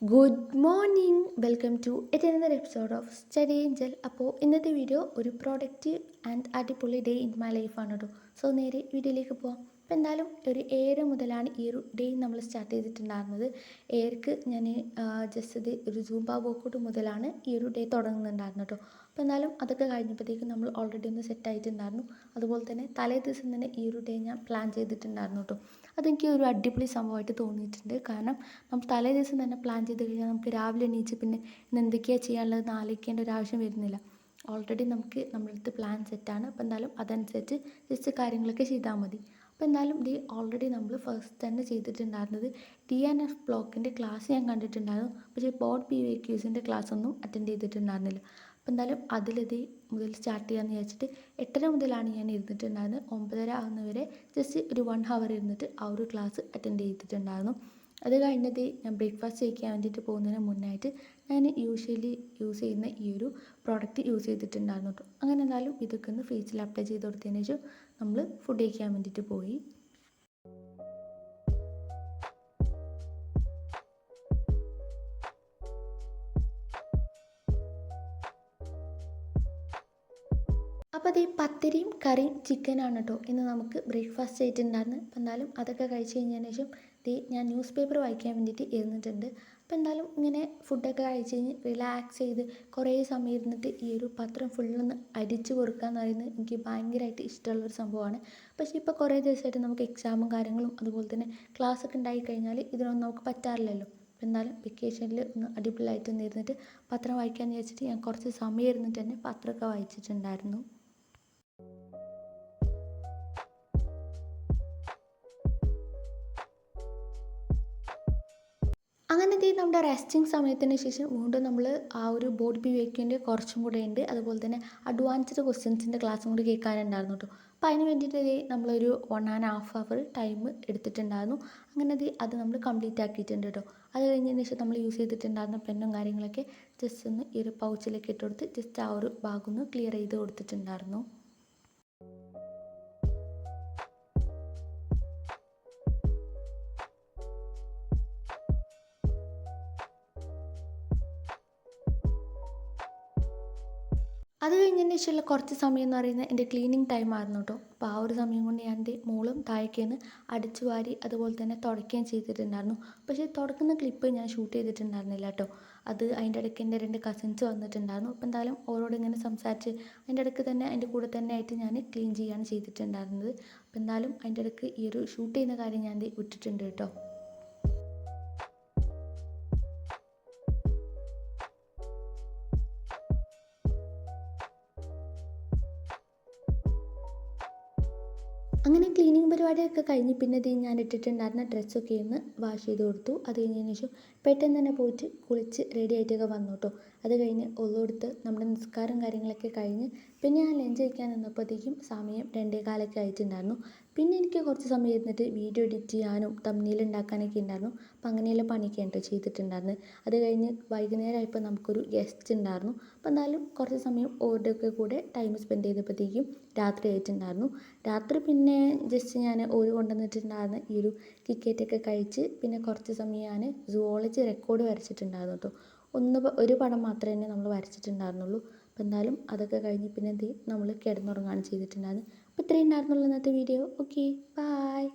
Good morning, welcome to another episode of study angel. അപ്പോൾ ഇന്നത്തെ video ഒരു productive and അടിപൊളി ഡേ ഇൻ മൈ ലൈഫാണ് കേട്ടോ. സോ നേരെ വീഡിയോയിലേക്ക് പോവാം. അപ്പോൾ എന്തായാലും ഒരു 7 മുതലാണ് ഈ ഒരു ഡേ നമ്മൾ സ്റ്റാർട്ട് ചെയ്തിട്ടുണ്ടായിരുന്നത്. 7ക്ക് ഞാൻ ജസ്റ്റ് ഇത് ഒരു സൂംബ വർക്കൗട്ട് മുതലാണ് ഈ ഒരു ഡേ തുടങ്ങുന്നുണ്ടായിരുന്നു കേട്ടോ. അപ്പോൾ എന്നാലും അതൊക്കെ കഴിഞ്ഞപ്പോഴത്തേക്കും നമ്മൾ ഓൾറെഡി ഒന്ന് സെറ്റ് ആയിട്ടുണ്ടായിരുന്നു. അതുപോലെ തന്നെ തലേ ദിവസം തന്നെ ഈ ഒരു ഡേ ഞാൻ പ്ലാൻ ചെയ്തിട്ടുണ്ടായിരുന്നു കേട്ടോ. അതെനിക്ക് ഒരു അടിപൊളി സംഭവമായിട്ട് തോന്നിയിട്ടുണ്ട്. കാരണം നമ്മൾ തലേ ദിവസം തന്നെ പ്ലാൻ ചെയ്ത് കഴിഞ്ഞാൽ നമുക്ക് രാവിലെ എണീച്ച് പിന്നെ ഇന്ന് എന്തൊക്കെയാണ് ചെയ്യാനുള്ളതെന്ന് ആലോചിക്കേണ്ട ഒരു ആവശ്യം വരുന്നില്ല. ഓൾറെഡി നമുക്ക് നമ്മുടെ അടുത്ത് പ്ലാൻ സെറ്റാണ്. അപ്പോൾ എന്തായാലും അതനുസരിച്ച് ജസ്റ്റ് കാര്യങ്ങളൊക്കെ ചെയ്താൽ മതി. അപ്പോൾ എന്തായാലും ഇത് ഓൾറെഡി നമ്മൾ ഫസ്റ്റ് തന്നെ ചെയ്തിട്ടുണ്ടായിരുന്നത് DNF ബ്ലോക്കിൻ്റെ ക്ലാസ് ഞാൻ കണ്ടിട്ടുണ്ടായിരുന്നു. പക്ഷേ ബോർഡ് PYQസിൻ്റെ ക്ലാസ് ഒന്നും അറ്റൻഡ് ചെയ്തിട്ടുണ്ടായിരുന്നില്ല. അപ്പോൾ എന്തായാലും അതിലിത് മുതൽ സ്റ്റാർട്ട് ചെയ്യാമെന്ന് വിചാരിച്ചിട്ട് 8:30 മുതലാണ് ഞാൻ ഇരുന്നിട്ടുണ്ടായിരുന്നത്. 9:30 ആകുന്നവരെ ജസ്റ്റ് ഒരു 1 hour ഇരുന്നിട്ട് ആ ഒരു ക്ലാസ് അറ്റൻഡ് ചെയ്തിട്ടുണ്ടായിരുന്നു. അത് കഴിഞ്ഞത് ഞാൻ ബ്രേക്ക്ഫാസ്റ്റ് കഴിക്കാൻ വേണ്ടിയിട്ട് പോകുന്നതിന് മുന്നായിട്ട് ഞാൻ യൂഷ്വലി യൂസ് ചെയ്യുന്ന ഈ ഒരു പ്രോഡക്റ്റ് യൂസ് ചെയ്തിട്ടുണ്ടായിരുന്നു കേട്ടോ. അങ്ങനെ എന്തായാലും ഇതൊക്കെ ഒന്ന് ഫേസിൽ അപ്ലൈ ചെയ്ത് കൊടുത്തതിന് ശേഷം നമ്മൾ ഫുഡ് കഴിക്കാൻ വേണ്ടിയിട്ട് പോയി. അപ്പോൾ അത് ഈ പത്തിരിയും കറിയും ചിക്കനാണ് കേട്ടോ ഇന്ന് നമുക്ക് ബ്രേക്ക്ഫാസ്റ്റ് ആയിട്ടുണ്ടായിരുന്നു. അപ്പോൾ എന്തായാലും അതൊക്കെ കഴിച്ച് കഴിഞ്ഞതിന് ശേഷം ഞാൻ ന്യൂസ് പേപ്പർ വായിക്കാൻ വേണ്ടിയിട്ട് ഇരുന്നിട്ടുണ്ട്. അപ്പോൾ എന്തായാലും ഇങ്ങനെ ഫുഡൊക്കെ കഴിച്ച് കഴിഞ്ഞ് റിലാക്സ് ചെയ്ത് കുറേ സമയം ഇരുന്നിട്ട് ഈ ഒരു പത്രം ഫുള്ളൊന്ന് അരിച്ചു കൊടുക്കുക എന്ന് പറയുന്നത് എനിക്ക് ഭയങ്കരമായിട്ട് ഇഷ്ടമുള്ളൊരു സംഭവമാണ്. പക്ഷേ ഇപ്പോൾ കുറേ ദിവസമായിട്ട് നമുക്ക് എക്സാമും കാര്യങ്ങളും അതുപോലെ തന്നെ ക്ലാസ്സൊക്കെ ഉണ്ടായി കഴിഞ്ഞാൽ ഇതിനൊന്നും നമുക്ക് പറ്റാറില്ലല്ലോ. അപ്പോൾ എന്തായാലും വെക്കേഷനിൽ ഒന്ന് അടിപൊളിയായിട്ട് ഒന്ന് ഇരുന്നിട്ട് പത്രം വായിക്കാമെന്ന് വിചാരിച്ചിട്ട് ഞാൻ കുറച്ച് സമയം ഇരുന്നിട്ട് തന്നെ പത്രമൊക്കെ വായിച്ചിട്ടുണ്ടായിരുന്നു. അങ്ങനത്തെ നമ്മുടെ റെസ്റ്റിംഗ് സമയത്തിന് ശേഷം വീണ്ടും നമ്മൾ ആ ഒരു ബോർഡ് PYQൻ്റെ കുറച്ചും കൂടെ ഉണ്ട്. അതുപോലെ തന്നെ അഡ്വാൻസ്ഡ് ക്വസ്റ്റ്യൻസിൻ്റെ ക്ലാസ്സും കൂടി കേൾക്കാനുണ്ടായിരുന്നു കേട്ടോ. അപ്പോൾ അതിന് വേണ്ടിയിട്ട് നമ്മളൊരു 1.5 hour ടൈം എടുത്തിട്ടുണ്ടായിരുന്നു. അങ്ങനെ അത് നമ്മൾ കംപ്ലീറ്റ് ആക്കിയിട്ടുണ്ട് കേട്ടോ. അത് കഴിഞ്ഞതിന് ശേഷം നമ്മൾ യൂസ് ചെയ്തിട്ടുണ്ടായിരുന്ന പെന്നും കാര്യങ്ങളൊക്കെ ജസ്റ്റ് ഒന്ന് ഈ ഒരു പൗച്ചിലേക്ക് ഇട്ട് കൊടുത്ത് ജസ്റ്റ് ആ ഒരു ഭാഗം ഒന്ന് ക്ലിയർ ചെയ്ത് കൊടുത്തിട്ടുണ്ടായിരുന്നു. അത് കഴിഞ്ഞതിന് ശേഷമുള്ള കുറച്ച് സമയം എന്ന് പറയുന്നത് എൻ്റെ ക്ലീനിങ് ടൈം ആയിരുന്നു കേട്ടോ. അപ്പോൾ ആ ഒരു സമയം കൊണ്ട് ഞാൻ എൻ്റെ മോളും താഴേക്ക് അടിച്ചു വാരി അതുപോലെ തന്നെ തുടയ്ക്കുകയും ചെയ്തിട്ടുണ്ടായിരുന്നു. പക്ഷേ തുടക്കുന്ന ക്ലിപ്പ് ഞാൻ ഷൂട്ട് ചെയ്തിട്ടുണ്ടായിരുന്നില്ല കേട്ടോ. അത് അതിൻ്റെ ഇടയ്ക്ക് എൻ്റെ 2 കസിൻസ് വന്നിട്ടുണ്ടായിരുന്നു. അപ്പോൾ എന്തായാലും ഓരോട് ഇങ്ങനെ സംസാരിച്ച് അതിൻ്റെ ഇടയ്ക്ക് തന്നെ അതിൻ്റെ കൂടെ തന്നെ ആയിട്ട് ഞാൻ ക്ലീൻ ചെയ്യുകയാണ് ചെയ്തിട്ടുണ്ടായിരുന്നത്. അപ്പോൾ എന്തായാലും അതിൻ്റെ ഇടയ്ക്ക് ഈ ഒരു ഷൂട്ട് ചെയ്യുന്ന കാര്യം ഞാൻ വിട്ടിട്ടുണ്ട് കേട്ടോ. അങ്ങനെ ക്ലീനിങ് പരിപാടിയൊക്കെ കഴിഞ്ഞ് പിന്നെ ഞാൻ ഇട്ടിട്ടുണ്ടായിരുന്ന ഡ്രസ്സൊക്കെ ഒന്ന് വാഷ് ചെയ്ത് കൊടുത്തു. അത് കഴിഞ്ഞതിന് ശേഷം പെട്ടെന്ന് തന്നെ പോയിട്ട് കുളിച്ച് റെഡി ആയിട്ടൊക്കെ വന്നു കേട്ടോ. അത് കഴിഞ്ഞ് ഒന്നെടുത്ത് നമ്മുടെ നിസ്കാരം കാര്യങ്ങളൊക്കെ കഴിഞ്ഞ് പിന്നെ ഞാൻ ലഞ്ച് കഴിക്കാൻ നിന്നപ്പോഴത്തേക്കും സമയം 2:15 ആയിട്ടുണ്ടായിരുന്നു. പിന്നെ എനിക്ക് കുറച്ച് സമയം ഇരുന്നിട്ട് വീഡിയോ എഡിറ്റ് ചെയ്യാനും തംബ്നെയിൽ ഉണ്ടാക്കാനൊക്കെ ഉണ്ടായിരുന്നു. അപ്പോൾ അങ്ങനെയുള്ള പണിയൊക്കെ കേട്ടോ ചെയ്തിട്ടുണ്ടായിരുന്നത്. അത് കഴിഞ്ഞ് വൈകുന്നേരമായപ്പോൾ നമുക്കൊരു ഗസ്റ്റ് ഉണ്ടായിരുന്നു. അപ്പോൾ എന്തായാലും കുറച്ച് സമയം ഓരുടെയൊക്കെ കൂടെ ടൈം സ്പെൻഡ് ചെയ്തപ്പോഴത്തേക്കും രാത്രി ആയിട്ടുണ്ടായിരുന്നു. രാത്രി പിന്നെ ജസ്റ്റ് ഞാൻ ഓര് കൊണ്ടുവന്നിട്ടുണ്ടായിരുന്ന ഈ ഒരു കിക്കറ്റൊക്കെ കഴിച്ച് പിന്നെ കുറച്ച് സമയം ഞാൻ സുവോളജി റെക്കോർഡ് വരച്ചിട്ടുണ്ടായിരുന്നു കേട്ടോ. ഒരു പടം മാത്രമേ തന്നെ നമ്മൾ വരച്ചിട്ടുണ്ടായിരുന്നുള്ളൂ. അപ്പോൾ എന്തായാലും അതൊക്കെ കഴിഞ്ഞ് പിന്നെ നമ്മൾ കിടന്നുറങ്ങുകയാണ് ചെയ്തിട്ടുണ്ടായിരുന്നത്. അപ്പോൾ ഇത്രയും ഉണ്ടായിരുന്നുള്ളൂ ഇന്നത്തെ വീഡിയോ. Okay, by.